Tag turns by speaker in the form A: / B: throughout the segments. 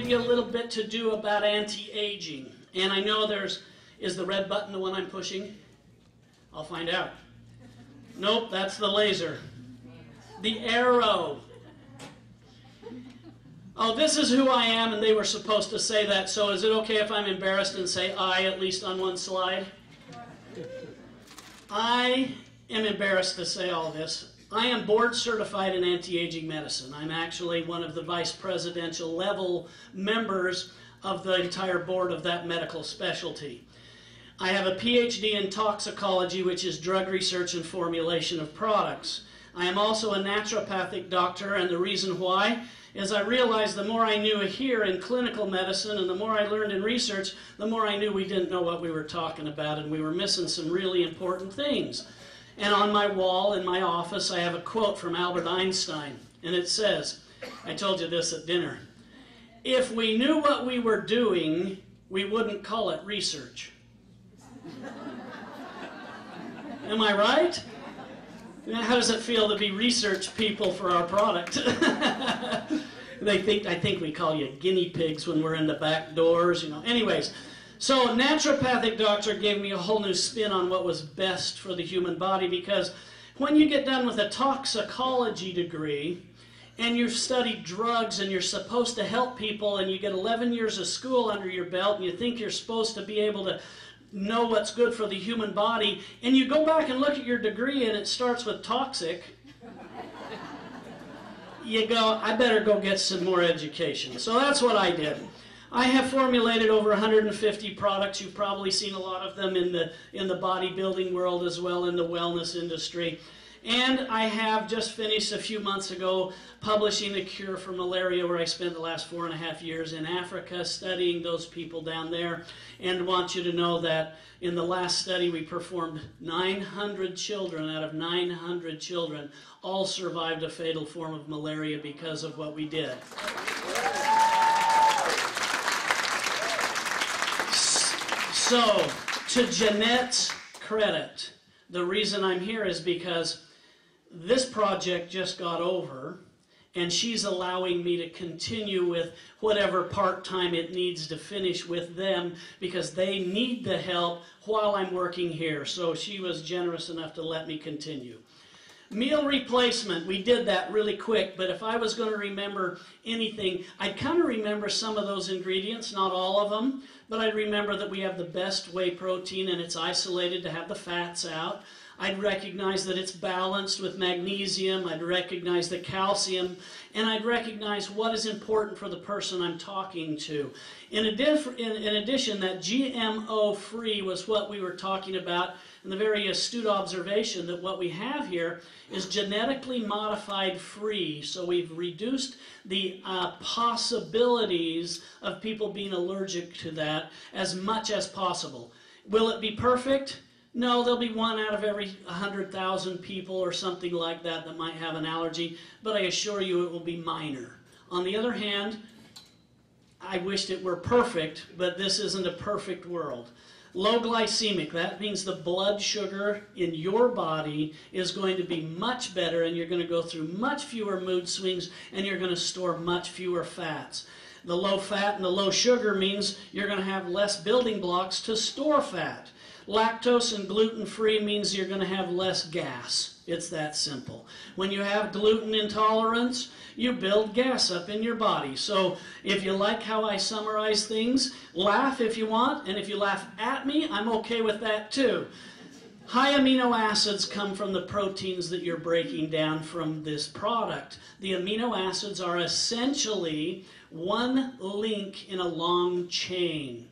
A: give you a little bit to do about anti-aging. And I know is the red button the one I'm pushing? I'll find out. Nope, that's the laser. The arrow. Oh, this is who I am, and they were supposed to say that, so is it okay if I'm embarrassed and say I at least on one slide? I am embarrassed to say all this. I am board certified in anti-aging medicine. I'm actually one of the vice presidential level members of the entire board of that medical specialty. I have a PhD in toxicology, which is drug research and formulation of products. I am also a naturopathic doctor, and the reason why is I realized the more I knew here in clinical medicine and the more I learned in research, the more I knew we didn't know what we were talking about, and we were missing some really important things. And on my wall in my office, I have a quote from Albert Einstein, and it says, I told you this at dinner, if we knew what we were doing, we wouldn't call it research. Am I right? How does it feel to be research people for our product? I think we call you guinea pigs when we're in the back doors, you know. Anyways, so a naturopathic doctor gave me a whole new spin on what was best for the human body, because when you get done with a toxicology degree and you've studied drugs and you're supposed to help people and you get 11 years of school under your belt and you think you're supposed to be able to know what's good for the human body, and you go back and look at your degree and it starts with toxic, you go, I better go get some more education. So that's what I did. I have formulated over 150 products. You've probably seen a lot of them in the bodybuilding world as well, in the wellness industry. And I have just finished a few months ago publishing a cure for malaria, where I spent the last 4.5 years in Africa studying those people down there. And want you to know that in the last study we performed 900 children. Out of 900 children, all survived a fatal form of malaria because of what we did. So, to Jeanette's credit, the reason I'm here is because this project just got over, and she's allowing me to continue with whatever part-time it needs to finish with them, because they need the help while I'm working here. So she was generous enough to let me continue. Meal replacement, we did that really quick, but if I was going to remember anything, I'd kind of remember some of those ingredients, not all of them, but I'd remember that we have the best whey protein and it's isolated to have the fats out. I'd recognize that it's balanced with magnesium, I'd recognize the calcium, and I'd recognize what is important for the person I'm talking to. In addition, that GMO-free was what we were talking about, and the very astute observation that what we have here is genetically modified free, so we've reduced the possibilities of people being allergic to that as much as possible. Will it be perfect? No, there'll be one out of every 100,000 people or something like that that might have an allergy, but I assure you it will be minor. On the other hand, I wished it were perfect, but this isn't a perfect world. Low glycemic, that means the blood sugar in your body is going to be much better, and you're going to go through much fewer mood swings, and you're going to store much fewer fats. The low fat and the low sugar means you're going to have less building blocks to store fat. Lactose and gluten-free means you're going to have less gas. It's that simple. When you have gluten intolerance, you build gas up in your body. So if you like how I summarize things, laugh if you want, and if you laugh at me, I'm okay with that too. High amino acids come from the proteins that you're breaking down from this product. The amino acids are essentially one link in a long chain.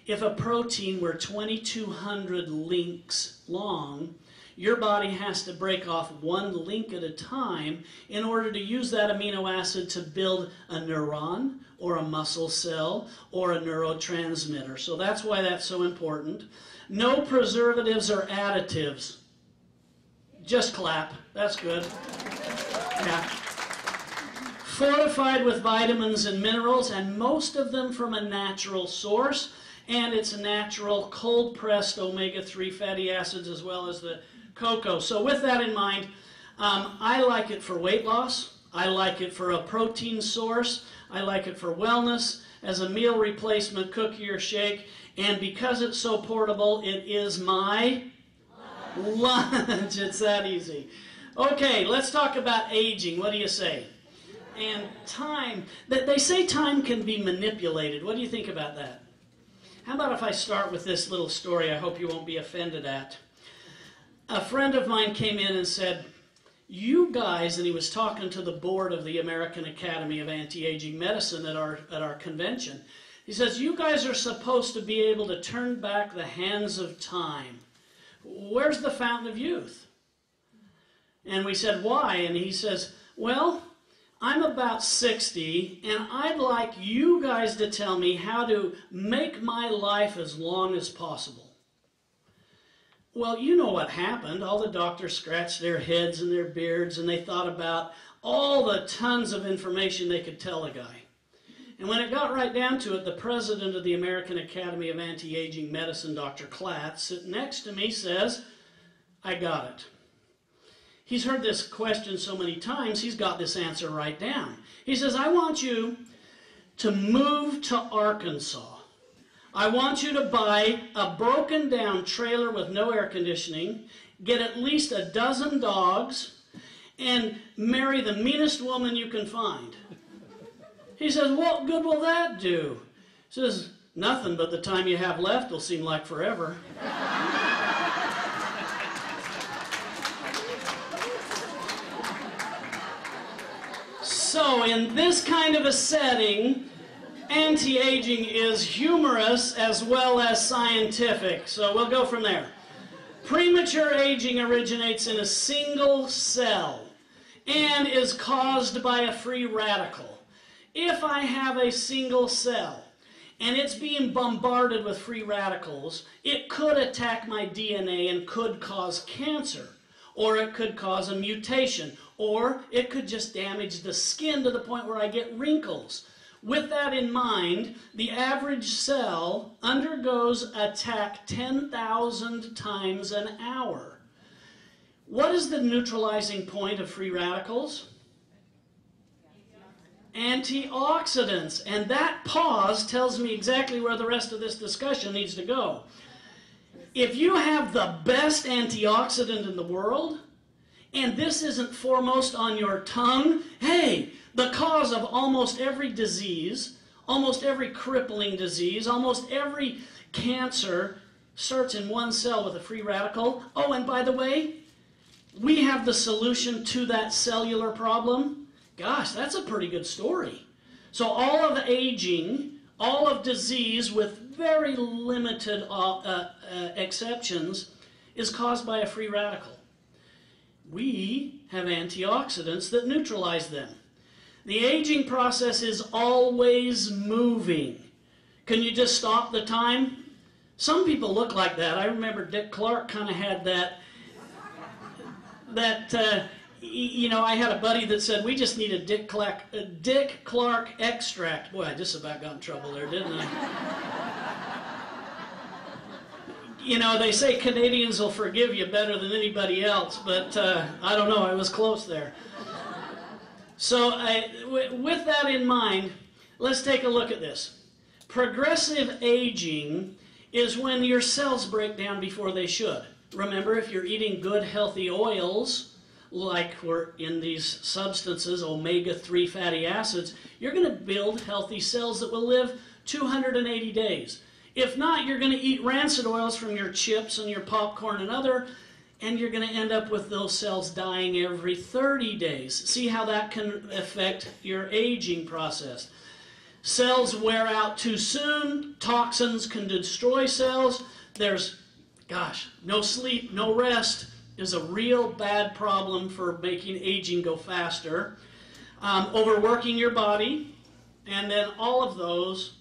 A: If a protein were 2,200 links long, your body has to break off one link at a time in order to use that amino acid to build a neuron or a muscle cell or a neurotransmitter. So that's why that's so important. No preservatives or additives. Just clap. That's good. Yeah. Fortified with vitamins and minerals, and most of them from a natural source. And it's natural cold-pressed omega-3 fatty acids as well as the cocoa. So with that in mind, I like it for weight loss. I like it for a protein source. I like it for wellness, as a meal replacement, cookie or shake. And because it's so portable, it is my lunch. It's that easy. Okay, let's talk about aging. What do you say? And time. They say time can be manipulated. What do you think about that? How about if I start with this little story I hope you won't be offended at? A friend of mine came in and said, you guys, and he was talking to the board of the American Academy of Anti-Aging Medicine at our convention. He says, you guys are supposed to be able to turn back the hands of time. Where's the fountain of youth? And we said, why? And he says, well, I'm about 60, and I'd like you guys to tell me how to make my life as long as possible. Well, you know what happened. All the doctors scratched their heads and their beards, and they thought about all the tons of information they could tell a guy. And when it got right down to it, the president of the American Academy of Anti-Aging Medicine, Dr. Klatt, sitting next to me, says, I got it. He's heard this question so many times, he's got this answer right down. He says, I want you to move to Arkansas. I want you to buy a broken down trailer with no air conditioning, get at least a dozen dogs, and marry the meanest woman you can find. He says, what good will that do? He says, nothing, but the time you have left will seem like forever. So in this kind of a setting, anti-aging is humorous as well as scientific. So we'll go from there. Premature aging originates in a single cell and is caused by a free radical. If I have a single cell and it's being bombarded with free radicals, it could attack my DNA and could cause cancer, or it could cause a mutation, or it could just damage the skin to the point where I get wrinkles. With that in mind, the average cell undergoes attack 10,000 times an hour. What is the neutralizing point of free radicals? Antioxidants. And that pause tells me exactly where the rest of this discussion needs to go. If you have the best antioxidant in the world, and this isn't foremost on your tongue, hey, the cause of almost every disease, almost every crippling disease, almost every cancer starts in one cell with a free radical. Oh, and by the way, we have the solution to that cellular problem. Gosh, that's a pretty good story. So all of aging, all of disease with very limited exceptions is caused by a free radical. We have antioxidants that neutralize them. The aging process is always moving. Can you just stop the time? Some people look like that. I remember Dick Clark kind of had that, you know, I had a buddy that said, we just need a Dick Clark extract. Boy, I just about got in trouble there, didn't I? You know, they say Canadians will forgive you better than anybody else, but I don't know, I was close there. So with that in mind, let's take a look at this. Progressive aging is when your cells break down before they should. Remember, if you're eating good, healthy oils, like we're in these substances, omega-3 fatty acids, you're going to build healthy cells that will live 280 days. If not, you're going to eat rancid oils from your chips and your popcorn and other, and you're going to end up with those cells dying every 30 days. See how that can affect your aging process. Cells wear out too soon. Toxins can destroy cells. There's, gosh, no sleep, no rest is a real bad problem for making aging go faster. Overworking your body, and then all of those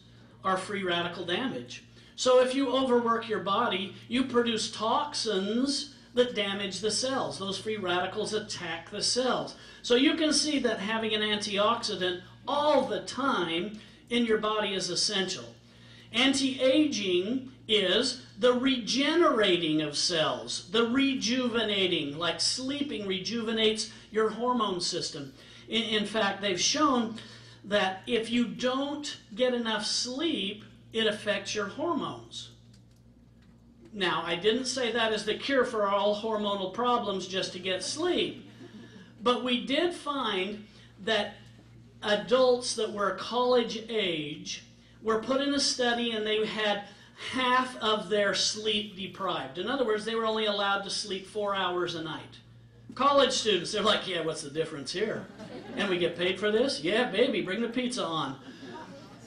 A: are free radical damage. So if you overwork your body, you produce toxins that damage the cells. Those free radicals attack the cells. So you can see that having an antioxidant all the time in your body is essential. Anti-aging is the regenerating of cells, the rejuvenating, like sleeping rejuvenates your hormone system. In fact, they've shown that if you don't get enough sleep, it affects your hormones. Now, I didn't say that is the cure for all hormonal problems, just to get sleep. But we did find that adults that were college age were put in a study and they had half of their sleep deprived. In other words, they were only allowed to sleep 4 hours a night. College students, they're like, yeah, what's the difference here? And we get paid for this? Yeah, baby, bring the pizza on.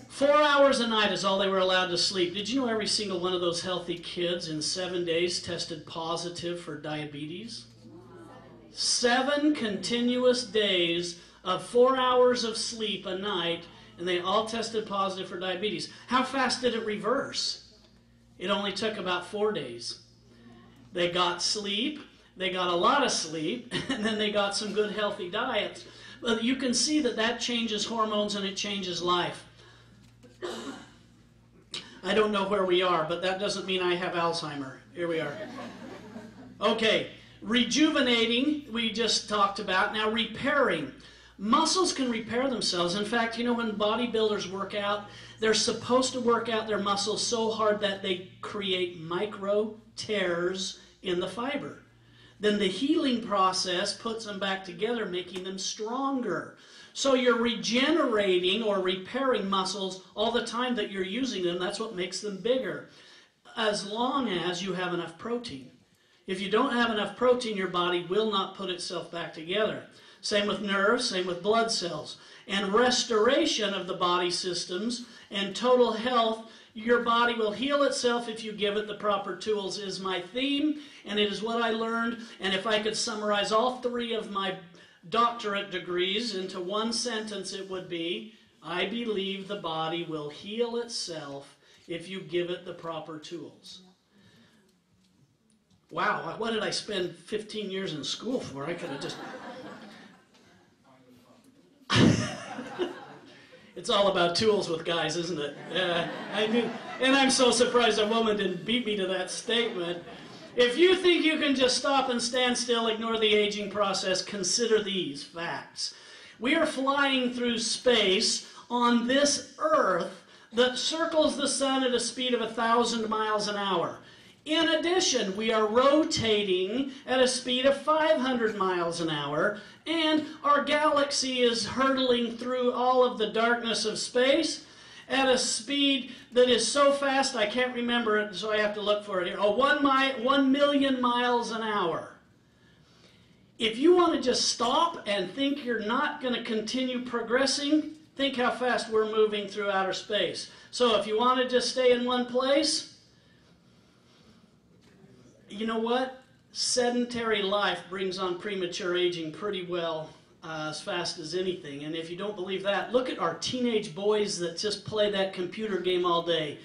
A: 4 hours a night is all they were allowed to sleep. Did you know every single one of those healthy kids in 7 days tested positive for diabetes? 7 continuous days of 4 hours of sleep a night, and they all tested positive for diabetes. How fast did it reverse? It only took about 4 days. They got sleep, they got a lot of sleep, and then they got some good healthy diets. But you can see that that changes hormones and it changes life. I don't know where we are, but that doesn't mean I have Alzheimer. Here we are. Okay, rejuvenating, we just talked about. Now repairing. Muscles can repair themselves. In fact, you know, when bodybuilders work out, they're supposed to work out their muscles so hard that they create micro tears in the fiber. Then the healing process puts them back together, making them stronger. So you're regenerating or repairing muscles all the time that you're using them. That's what makes them bigger, as long as you have enough protein. If you don't have enough protein, your body will not put itself back together. Same with nerves, same with blood cells. And restoration of the body systems and total health, your body will heal itself if you give it the proper tools, is my theme, and it is what I learned. And if I could summarize all 3 of my doctorate degrees into one sentence, it would be, I believe the body will heal itself if you give it the proper tools. Wow, what did I spend 15 years in school for? I could have just... It's all about tools with guys, isn't it? I knew, and I'm so surprised a woman didn't beat me to that statement. If you think you can just stop and stand still, ignore the aging process, consider these facts. We are flying through space on this Earth that circles the sun at a speed of 1,000 miles an hour. In addition, we are rotating at a speed of 500 miles an hour, and our galaxy is hurtling through all of the darkness of space at a speed that is so fast I can't remember it, so I have to look for it here. 1 million miles an hour. If you want to just stop and think you're not going to continue progressing, think how fast we're moving through outer space. So if you want to just stay in one place, you know what? Sedentary life brings on premature aging pretty well, as fast as anything. And if you don't believe that, look at our teenage boys that just play that computer game all day.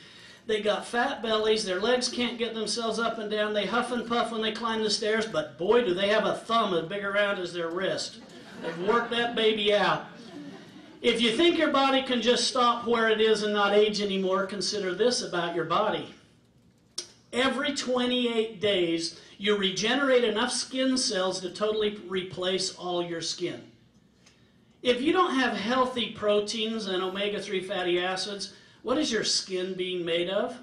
A: They got fat bellies, their legs can't get themselves up and down, they huff and puff when they climb the stairs, but boy, do they have a thumb as big around as their wrist. They've worked that baby out. If you think your body can just stop where it is and not age anymore, consider this about your body. Every 28 days, you regenerate enough skin cells to totally replace all your skin. If you don't have healthy proteins and omega-3 fatty acids, what is your skin being made of?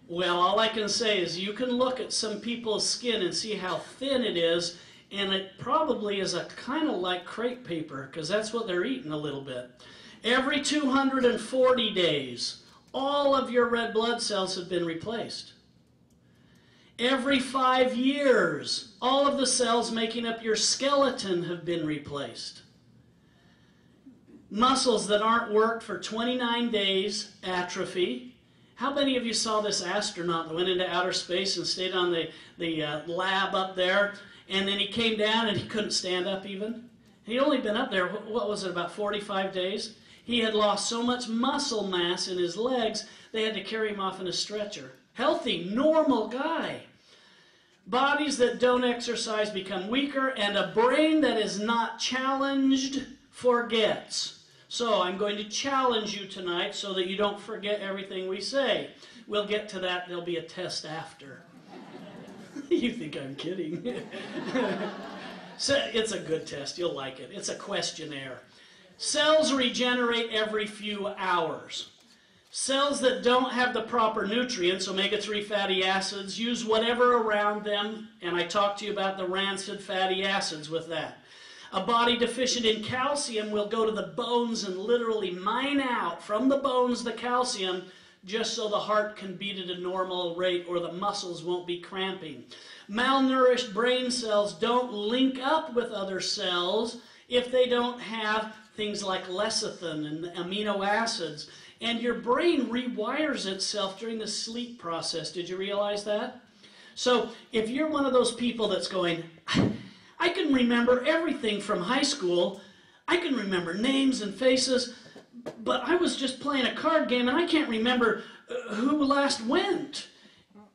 A: Well, all I can say is you can look at some people's skin and see how thin it is, and it probably is a kind of like crepe paper, because that's what they're eating a little bit. Every 240 days, all of your red blood cells have been replaced. Every 5 years, all of the cells making up your skeleton have been replaced. Muscles that aren't worked for 29 days atrophy. How many of you saw this astronaut that went into outer space and stayed on the lab up there, and then he came down and he couldn't stand up even? He'd only been up there, what was it, about 45 days? He had lost so much muscle mass in his legs, they had to carry him off in a stretcher. Healthy, normal guy. Bodies that don't exercise become weaker, and a brain that is not challenged forgets. So I'm going to challenge you tonight so that you don't forget everything we say. We'll get to that. There'll be a test after. You think I'm kidding. So it's a good test. You'll like it. It's a questionnaire. Cells regenerate every few hours. Cells that don't have the proper nutrients, omega-3 fatty acids, use whatever around them, and I talked to you about the rancid fatty acids with that. A body deficient in calcium will go to the bones and literally mine out from the bones the calcium just so the heart can beat at a normal rate or the muscles won't be cramping. Malnourished brain cells don't link up with other cells if they don't have things like lecithin and amino acids. And your brain rewires itself during the sleep process. Did you realize that? So if you're one of those people that's going, I can remember everything from high school, I can remember names and faces, but I was just playing a card game and I can't remember who last went.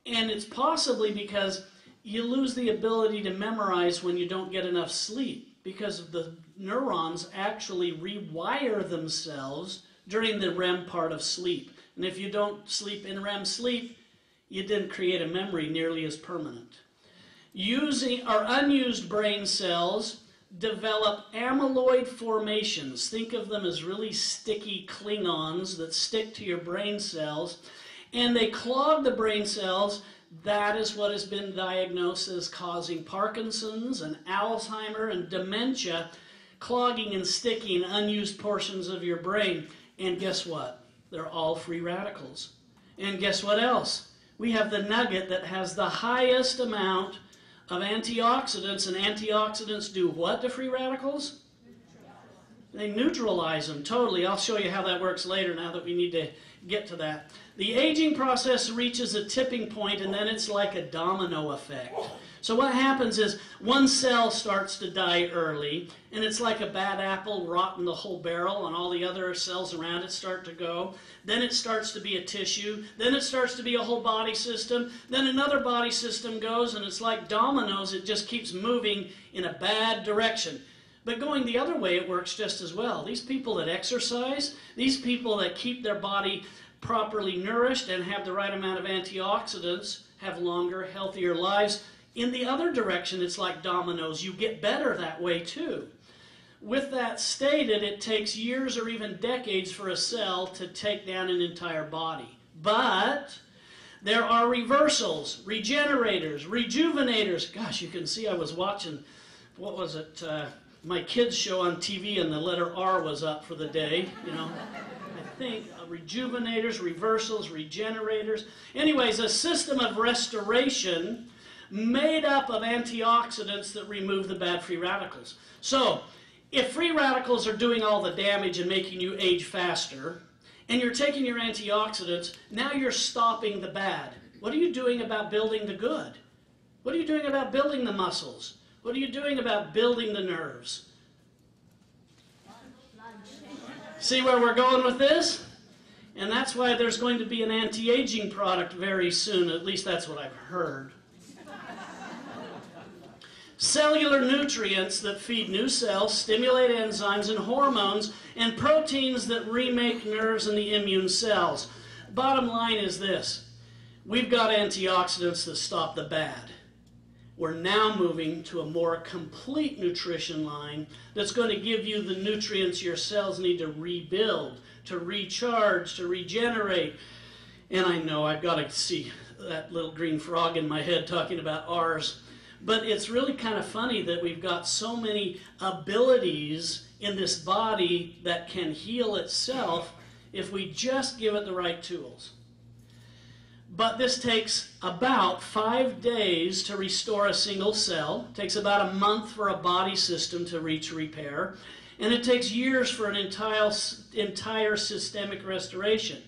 A: And it's possibly because you lose the ability to memorize when you don't get enough sleep, because the neurons actually rewire themselves during the REM part of sleep. And if you don't sleep in REM sleep, you didn't create a memory nearly as permanent. Using our unused brain cells develop amyloid formations. Think of them as really sticky Klingons that stick to your brain cells, and they clog the brain cells. That is what has been diagnosed as causing Parkinson's and Alzheimer and dementia, clogging and sticking unused portions of your brain. And guess what? They're all free radicals. And guess what else? We have the nugget that has the highest amount of antioxidants, and antioxidants do what to free radicals? They neutralize them totally. I'll show you how that works later now that we need to get to that. The aging process reaches a tipping point, and then it's like a domino effect. So what happens is one cell starts to die early, and it's like a bad apple rotting the whole barrel, and all the other cells around it start to go. Then it starts to be a tissue. Then it starts to be a whole body system. Then another body system goes, and it's like dominoes. It just keeps moving in a bad direction. But going the other way, it works just as well. These people that exercise, these people that keep their body properly nourished and have the right amount of antioxidants, have longer, healthier lives. In the other direction, it's like dominoes. You get better that way too. With that stated, it takes years or even decades for a cell to take down an entire body. But there are reversals, regenerators, rejuvenators. Gosh, you can see I was watching, what was it, my kids' show on TV, and the letter R was up for the day, you know. I think rejuvenators, reversals, regenerators. Anyways, a system of restoration made up of antioxidants that remove the bad free radicals. So, if free radicals are doing all the damage and making you age faster, and you're taking your antioxidants, now you're stopping the bad. What are you doing about building the good? What are you doing about building the muscles? What are you doing about building the nerves? See where we're going with this? And that's why there's going to be an anti-aging product very soon. At least that's what I've heard. Cellular nutrients that feed new cells, stimulate enzymes and hormones, and proteins that remake nerves in the immune cells. Bottom line is this. We've got antioxidants that stop the bad. We're now moving to a more complete nutrition line that's going to give you the nutrients your cells need to rebuild, to recharge, to regenerate. And I know I've got to see that little green frog in my head talking about ours. But it's really kind of funny that we've got so many abilities in this body that can heal itself if we just give it the right tools. But this takes about 5 days to restore a single cell. It takes about a month for a body system to reach repair. And it takes years for an entire systemic restoration.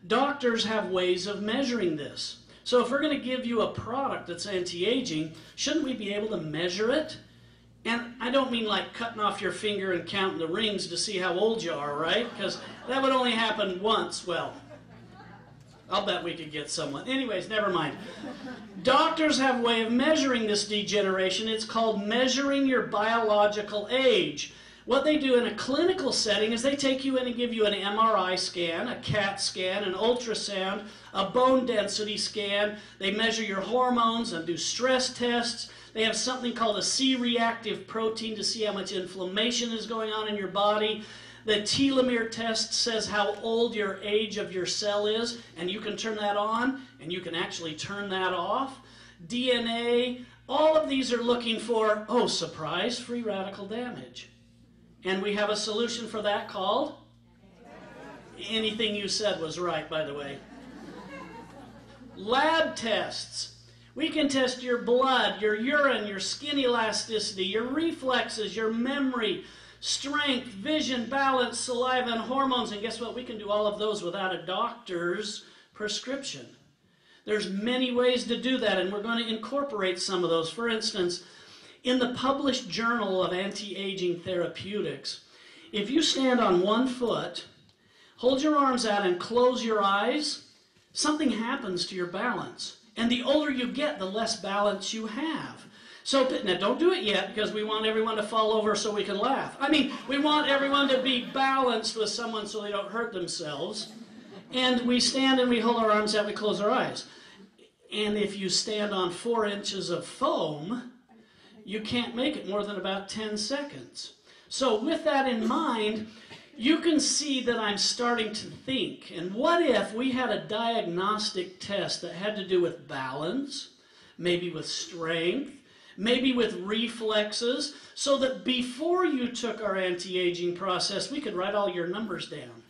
A: Doctors have ways of measuring this. So if we're going to give you a product that's anti-aging, shouldn't we be able to measure it? And I don't mean like cutting off your finger and counting the rings to see how old you are, right? Because that would only happen once. Well, I'll bet we could get someone. Anyways, never mind. Doctors have a way of measuring this degeneration. It's called measuring your biological age. What they do in a clinical setting is they take you in and give you an MRI scan, a CAT scan, an ultrasound, a bone density scan. They measure your hormones and do stress tests. They have something called a C-reactive protein to see how much inflammation is going on in your body. The telomere test says how old your age of your cell is, and you can turn that on, and you can actually turn that off. DNA, all of these are looking for, oh, surprise, free radical damage. And we have a solution for that called? Anything you said was right, by the way. Lab tests. We can test your blood, your urine, your skin elasticity, your reflexes, your memory, strength, vision, balance, saliva, and hormones. And guess what? We can do all of those without a doctor's prescription. There's many ways to do that, and we're going to incorporate some of those. For instance, in the published Journal of Anti-Aging Therapeutics, if you stand on one foot, hold your arms out and close your eyes, something happens to your balance. And the older you get, the less balance you have. So, now don't do it yet, because we want everyone to fall over so we can laugh. I mean, we want everyone to be balanced with someone so they don't hurt themselves. And we stand and we hold our arms out, we close our eyes. And if you stand on 4 inches of foam, you can't make it more than about 10 seconds. So with that in mind, you can see that I'm starting to think, and what if we had a diagnostic test that had to do with balance, maybe with strength, maybe with reflexes, so that before you took our anti-aging process, we could write all your numbers down.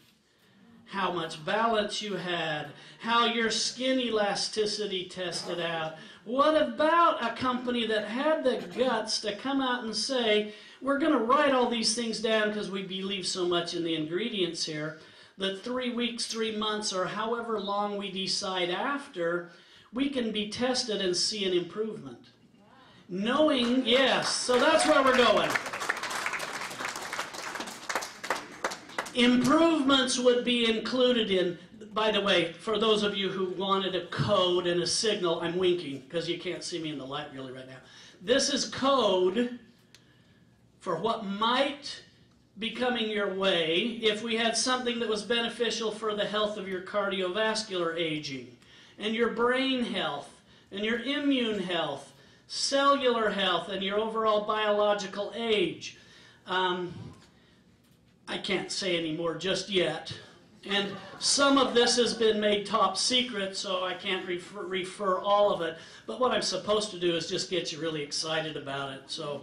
A: How much balance you had, how your skin elasticity tested out. What about a company that had the guts to come out and say, we're going to write all these things down because we believe so much in the ingredients here, that 3 weeks, 3 months, or however long we decide after, we can be tested and see an improvement. Knowing, yes, so that's where we're going. Improvements would be included in, by the way, for those of you who wanted a code and a signal, I'm winking because you can't see me in the light really right now. This is code for what might be coming your way if we had something that was beneficial for the health of your cardiovascular aging, and your brain health, and your immune health, cellular health, and your overall biological age. I can't say any more just yet. And some of this has been made top secret, so I can't refer all of it. But what I'm supposed to do is just get you really excited about it. So,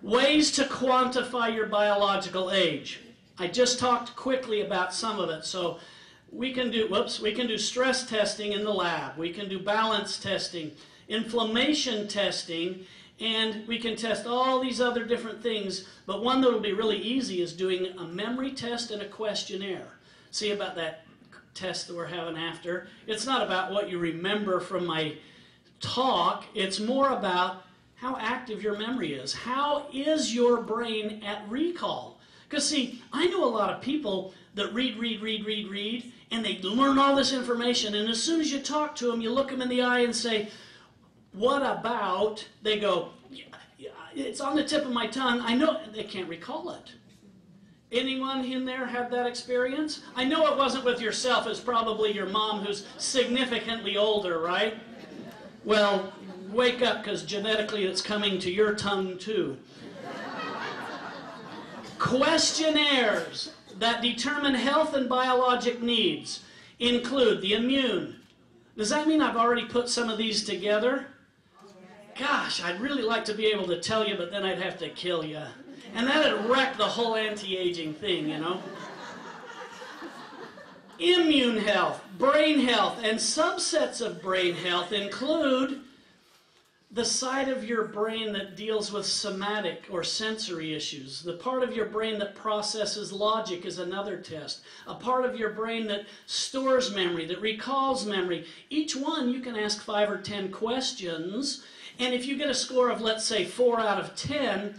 A: ways to quantify your biological age. I just talked quickly about some of it. So we can do stress testing in the lab. We can do balance testing, inflammation testing, and we can test all these other different things. But one that will be really easy is doing a memory test and a questionnaire. See about that test that we're having after? It's not about what you remember from my talk. It's more about how active your memory is. How is your brain at recall? Because see, I know a lot of people that read, and they learn all this information, and as soon as you talk to them, you look them in the eye and say, what about? They go, yeah, it's on the tip of my tongue. I know. They can't recall it. Anyone in there have that experience? I know it wasn't with yourself. It's probably your mom who's significantly older, right? Well, wake up, because genetically it's coming to your tongue too. Questionnaires that determine health and biologic needs include the immune. Does that mean I've already put some of these together? Gosh, I'd really like to be able to tell you, but then I'd have to kill you. And that'd wreck the whole anti-aging thing, you know? Immune health, brain health, and subsets of brain health include the side of your brain that deals with somatic or sensory issues. The part of your brain that processes logic is another test. A part of your brain that stores memory, that recalls memory. Each one you can ask 5 or 10 questions, and if you get a score of, let's say, 4 out of 10,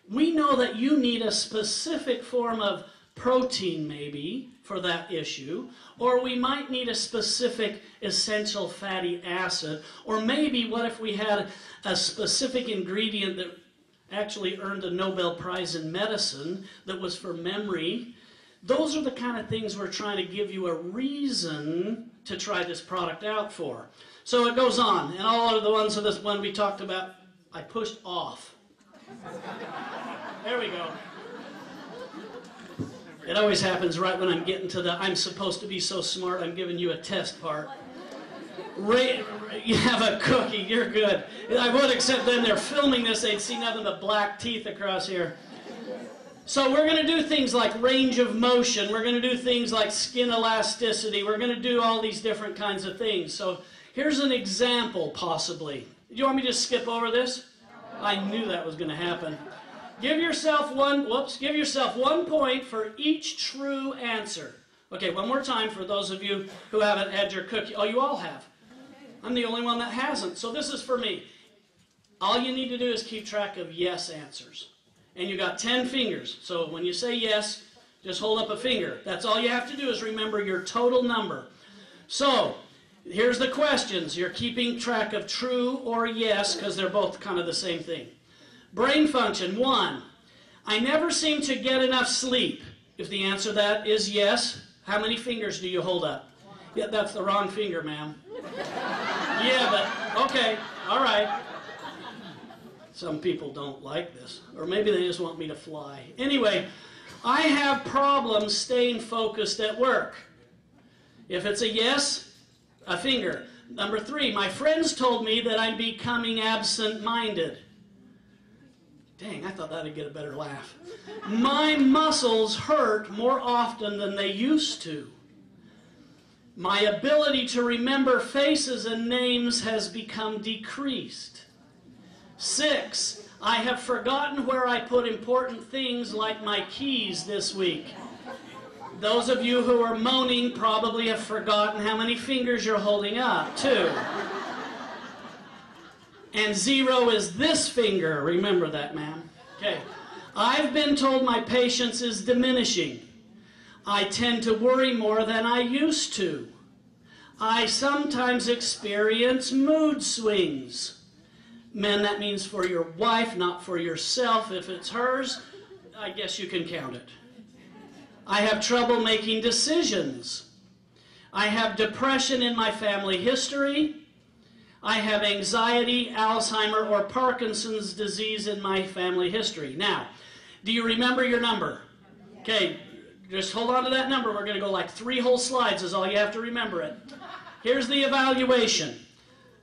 A: we know that you need a specific form of protein, maybe, for that issue, or we might need a specific essential fatty acid, or maybe what if we had a specific ingredient that actually earned a Nobel Prize in medicine that was for memory. Those are the kind of things we're trying to give you a reason to try this product out for. So it goes on, and all of the ones of this one we talked about, I pushed off. There we go. It always happens right when I'm getting to the I'm supposed to be so smart, I'm giving you a test part. You have a cookie, you're good. I would, except then they're filming this, they'd see nothing but black teeth across here. So we're going to do things like range of motion, we're going to do things like skin elasticity, we're going to do all these different kinds of things. So here's an example, possibly. Do you want me to skip over this? I knew that was going to happen. Give yourself one point for each true answer. Okay, one more time for those of you who haven't had your cookie. Oh, you all have. I'm the only one that hasn't. So this is for me. All you need to do is keep track of yes answers. And you got 10 fingers. So when you say yes, just hold up a finger. That's all you have to do is remember your total number. So here's the questions. You're keeping track of true or yes because they're both kind of the same thing. Brain function, 1. I never seem to get enough sleep. If the answer to that is yes, how many fingers do you hold up? Yeah, that's the wrong finger, ma'am. Yeah, but, okay, all right. Some people don't like this, or maybe they just want me to fly. Anyway, I have problems staying focused at work. If it's a yes, a finger. Number 3, my friends told me that I'm becoming absent-minded. Dang, I thought that'd get a better laugh. My muscles hurt more often than they used to. My ability to remember faces and names has become decreased. 6, I have forgotten where I put important things like my keys this week. Those of you who are moaning probably have forgotten how many fingers you're holding up, too. And 0 is this finger. Remember that, ma'am. Okay. I've been told my patience is diminishing. I tend to worry more than I used to. I sometimes experience mood swings. Men, that means for your wife, not for yourself. If it's hers, I guess you can count it. I have trouble making decisions. I have depression in my family history. I have anxiety, Alzheimer, or Parkinson's disease in my family history. Now, do you remember your number? Okay, just hold on to that number. We're going to go like 3 whole slides is all you have to remember it. Here's the evaluation.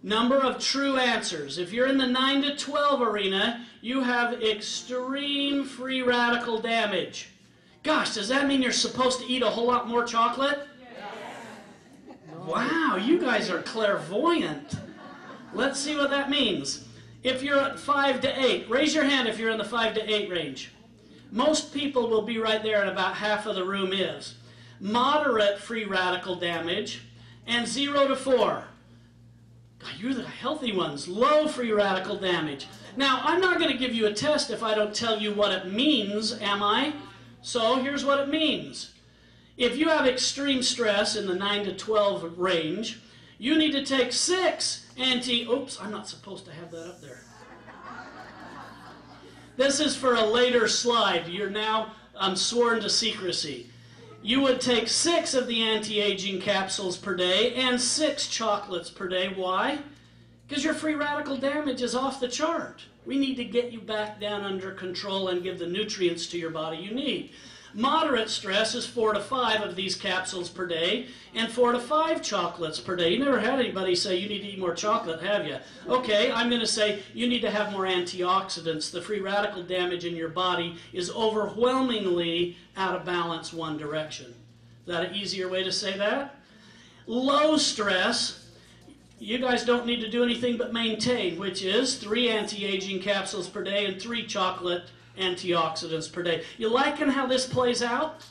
A: Number of true answers. If you're in the 9 to 12 arena, you have extreme free radical damage. Gosh, does that mean you're supposed to eat a whole lot more chocolate? Yes. Wow, you guys are clairvoyant. Let's see what that means. If you're at 5 to 8, raise your hand if you're in the 5 to 8 range. Most people will be right there, and about half of the room is. Moderate free radical damage, and 0 to 4. God, you're the healthy ones. Low free radical damage. Now, I'm not going to give you a test if I don't tell you what it means, am I? So here's what it means. If you have extreme stress in the 9 to 12 range, you need to take 6 oops, I'm not supposed to have that up there. This is for a later slide. You're now sworn to secrecy. You would take 6 of the anti-aging capsules per day and 6 chocolates per day. Why? Because your free radical damage is off the chart. We need to get you back down under control and give the nutrients to your body you need. Moderate stress is 4 to 5 of these capsules per day and 4 to 5 chocolates per day. You never had anybody say you need to eat more chocolate, have you? Okay, I'm going to say you need to have more antioxidants. The free radical damage in your body is overwhelmingly out of balance one direction. Is that an easier way to say that? Low stress, you guys don't need to do anything but maintain, which is 3 anti-aging capsules per day and 3 chocolate antioxidants per day. You liking how this plays out?